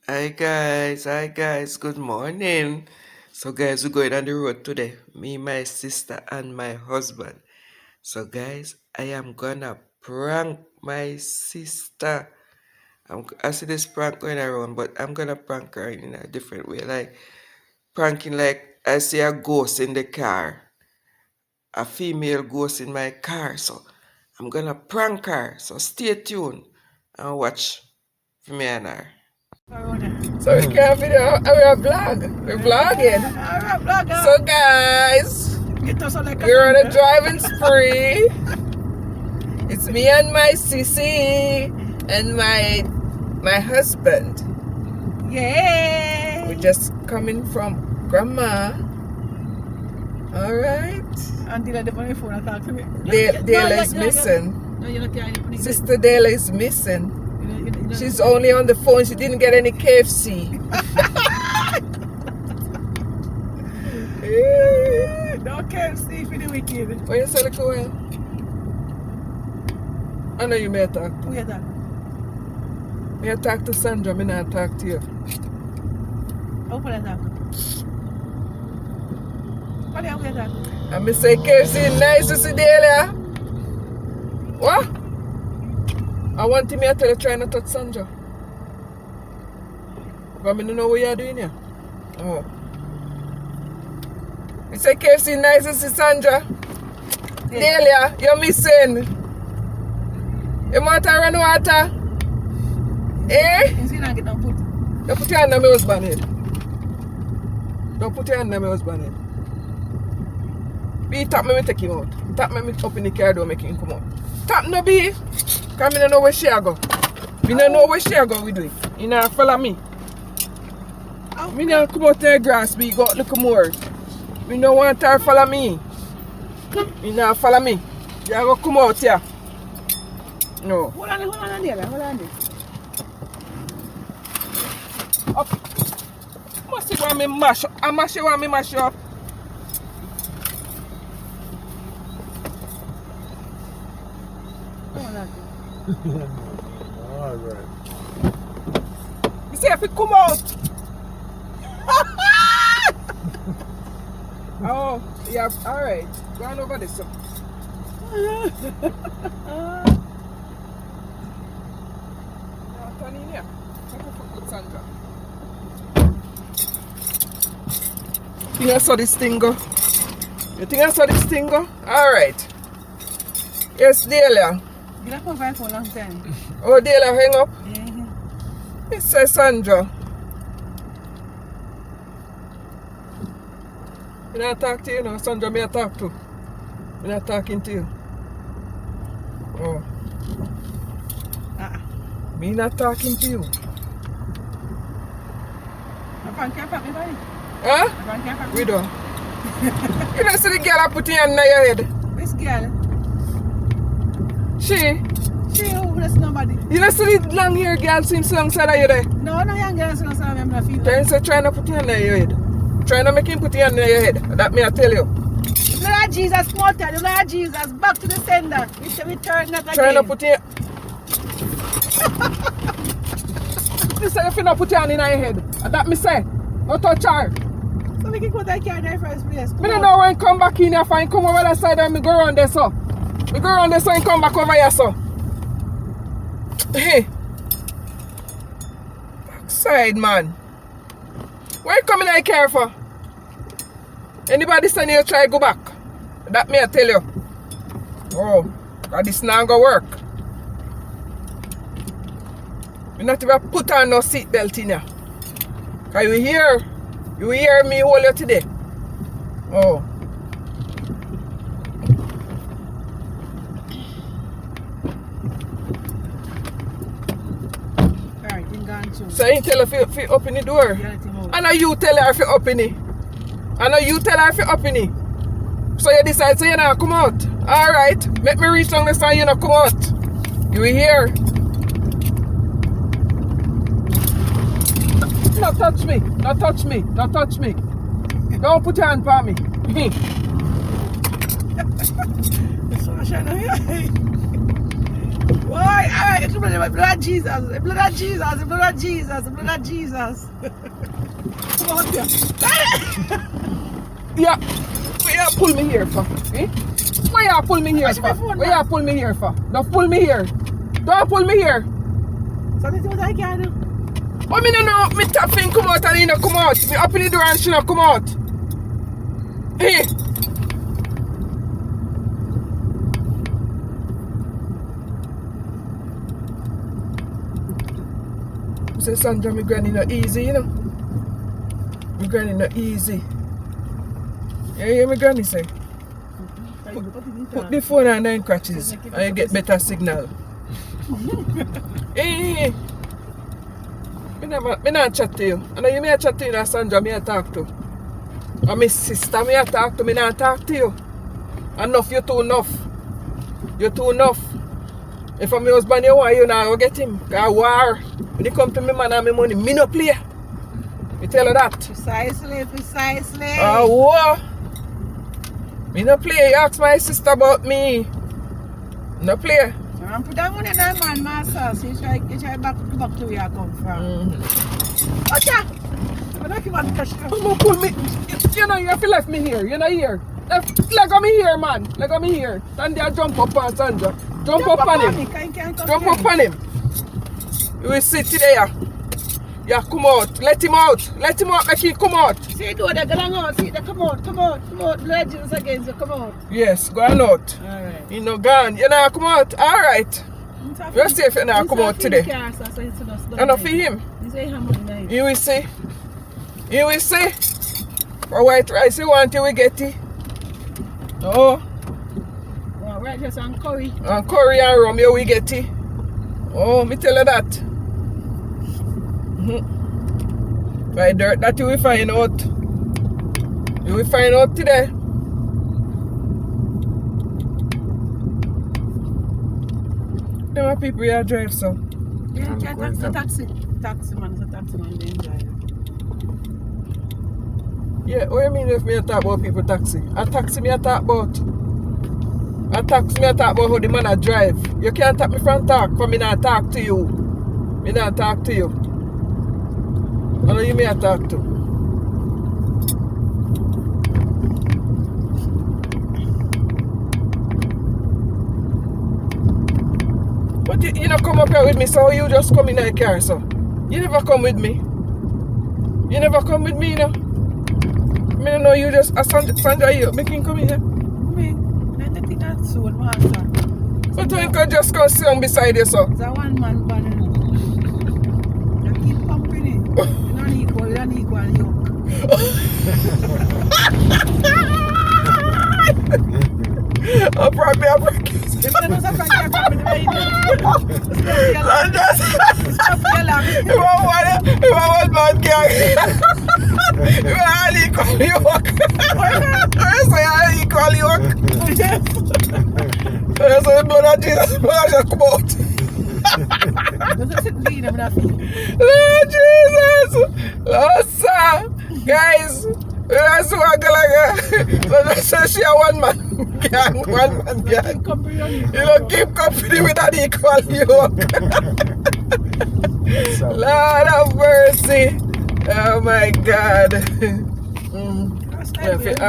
Hi guys, good morning. So guys, we're going on the road today. Me, my sister, and my husband. So guys, I am gonna prank my sister. I see this prank going around, but I'm gonna prank her in a different way. Like pranking like I see a ghost in the car. A female ghost in my car. So I'm gonna prank her. So stay tuned and watch for me and her. So we can't video, we're a vlog. We're vlogging. So guys, we're on a driving spree. It's me and my sissy and my husband. Yay! We're just coming from grandma. Alright. Until I dip on your phone and talk to me. Dela is missing. No, you're not carrying. Sister Dela is missing. She's only on the phone. She didn't get any KFC. No KFC for the wicked. What you say, little well? I know you may talk. Who is that? May I talk to Sandra, may not talk to you. How can I talk? What do you talk? And me say KFC nice to see Delia. What? I want me to tell you try not to touch Sandra. But I don't know what you're doing here. Oh. You say KFC nice to see Sandra. Yeah. Delia, you're missing. You want to run water? Eh? You see, I get no put. Don't put your hand on my husband head. Don't put your hand on my husband head. B, tap me, take him out. Tap me up in the car door, make him come out. Tap no B. Because I don't know where she go. I don't know where she go with it. You know, follow me. I don't come out to the grass, B, go look more. I don't want her to follow me. You know, follow me. You go come out here. No. Hold on there. Up. Must you want me mash up? I must you want me mash up? Alright. You see if it come out. Oh, yeah, alright. Go on over this. Turn in here. Take a foot, Sandra. You think I saw this thing go? You think I saw this thing go? Alright. Yes, Delia. You don't come back for a long time. Oh, Delia, hang up. Yeah. It says Sandra. I don't talk to you now, Sandra, me I talk to. I'm not talking to you. Oh. Me not talking to you. I can't pack me by. Huh? I can't pack me. We don't. You don't see the girl I put in your head? This girl. She? She who? That's nobody. You don't see the long hair girl seems long side of you there? No, young girl, so I'm not feeling. Then say try not put your hand in your head. Try not make him put your hand in your head. That me I tell you. Lord Jesus, mortal, Lord Jesus, back to the sender. We say we turn not again. Try not put your... You say if you not put your hand in your head. That me say. No touch her. So we can go to the car in the first place. I don't know when come back in here if I come over that side and me go around there so. Me go around there so and come back over here so. Hey. Backside man. Where you coming in the car for? Anybody saying you try go back? That me I tell you. Oh, God, this not gonna work. You not even put on no seatbelt in here. Cause you hear me hold you today. Oh. Alright, you gone too. So you tell her if you open the door. I know you tell her if you open it. I know you tell her if you open it. So you decide, so you not come out. Alright, make me reach down the side, you not come out. You hear? Not touch me, not touch me, not touch me. Don't put your hand on me. So I Why? Alright, it's the blood of Jesus. The blood of Jesus. The blood of Jesus. The blood of Jesus. Come on here. Yeah. Where you pull me here for? Eh? Where you pull me here for? Where you pull me here for? Don't pull me here. Don't pull me here. So this is what I can do. But me no know, me tapping come out and he no come out. Me open the door and she no come out. Hey. Say Sandra, me granny no easy, you know. Me granny no easy. You hear me granny say? Put the phone on 9 crutches and you get better signal. Hey. Me not chat to you. And you may chat to you now, Sandra, me I talk to. And my sister, me I talk to, me not talk to you. Enough, you too enough. You too enough. If I'm my husband, you want you now, go get him. Cause war. When you come to me man and me money, me no play. Me tell you that. Precisely, precisely. War. Me no play. You ask my sister about me. No play. I'm put that money in that man, master. So you try back to where you come from. Ocha! I'm not even cash. Don't pull me. You know, you have to left me here. You know here. Let me here, man. Let me here. Stand there, jump up on Sandra. Jump up on him. Jump up on him. You will sit there. Yeah, come out. Let him out. Let him out. Make him come out. See, do they're going out. See, they come out. Come out. Come out. Blood Jesus against you. Come out. Yes, go on out. Alright. You know, gone. You know, come out. Alright. You're safe now. Come out today. And not for him. You will see. You will see. For white rice, you want, you will get it. Oh. Well, right, just on curry. And curry and rum, you will get it. Oh, me tell you that. By dirt, that you will find out. You will find out today. Them are people here drive, so. Yeah, that's a taxi. Taxi man, they drive. Yeah, what do you mean if me talk about people taxi? A taxi me I talk about. A taxi me I talk about how the man a drive. You can't talk me from talk, because me not talk to you. Me not talk to you. I know you me I talk to. But you don't come up here with me, so you just come in the car, so. You never come with me. You never come with me, you know. I don't know, you just, Sandra, you making come in here? Me? I don't think that's so, master. But you can just come sit on beside you, so. It's a one-man band. You keep pumping it. You don't equal yoke. I'll probably have a kiss. If you don't know something, you're probably very good. Stop yelling. If I want man gang. If I equal yoke. I say I equal yoke. I say blood of Jesus, blood of come out. Lord Jesus. Lord sir. Guys. That's what I so she a one man gang. You don't keep company with an equal yoke. Lord of mercy. Oh my God.